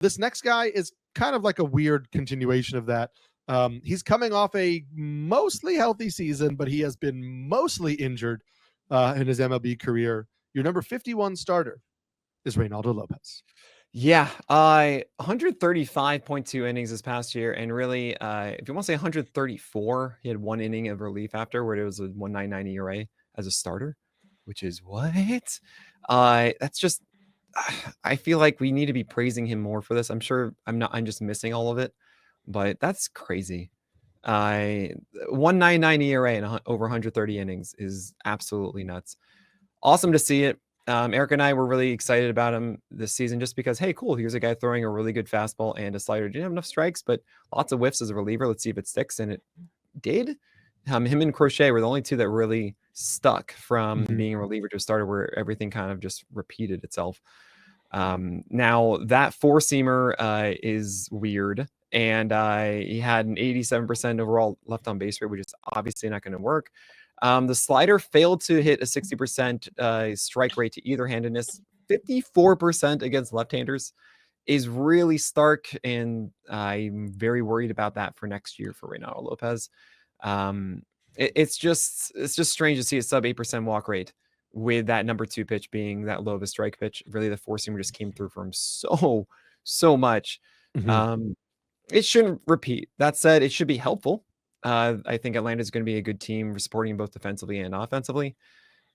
This next guy is kind of like a weird continuation of that. He's coming off a mostly healthy season, but he has been mostly injured in his MLB career. Your number 51 starter is Reynaldo Lopez. Yeah, 135.2 innings this past year, and really, if you want to say 134, he had 1 inning of relief after, where it was a 1.99 ERA as a starter, which is what? That's just I feel like we need to be praising him more for this. I'm sure I'm just missing all of it, but that's crazy. I 1.99 ERA and over 130 innings is absolutely nuts. Awesome to see it. Eric and I were really excited about him this season just because, hey, cool, here's a guy throwing a really good fastball and a slider. Didn't have enough strikes, but lots of whiffs as a reliever. Let's see if it sticks. And it did. Him and Crochet were the only two that really stuck from being a reliever to a starter, where everything kind of just repeated itself. Now, that four-seamer is weird. And he had an 87% overall left on base rate, which is obviously not going to work. The slider failed to hit a 60% strike rate to either hand, and this 54% against left-handers is really stark, and I'm very worried about that for next year for Reynaldo Lopez. It's just strange to see a sub 8% walk rate with that number 2 pitch being that low of a strike pitch. Really, the four-seamer just came through for him so much. It shouldn't repeat. That said, it should be helpful. I think Atlanta is going to be a good team, supporting both defensively and offensively.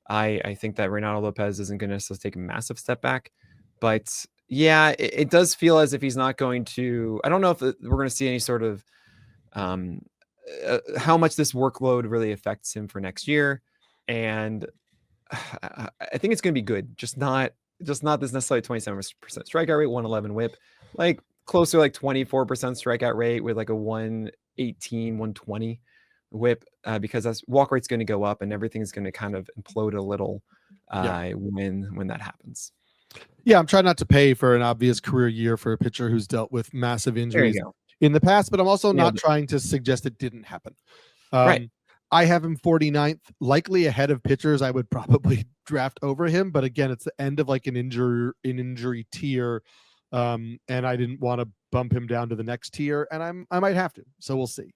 I think that Reynaldo Lopez isn't going to take a massive step back, but yeah, it does feel as if he's not going to. I don't know if we're going to see any sort of how much this workload really affects him for next year, and I think it's going to be good. Just not this necessarily 27% strikeout rate, 111 whip, like closer like 24% strikeout rate with like a 118, 120 whip, because that's walk rate's going to go up and everything's going to kind of implode a little when that happens. Yeah, I'm trying not to pay for an obvious career year for a pitcher who's dealt with massive injuries in the past, but I'm also not trying to suggest it didn't happen. Right. I have him 49th, likely ahead of pitchers I would probably draft over him. But again, it's the end of like an injury tier. And I didn't want to bump him down to the next tier, and I might have to. So we'll see.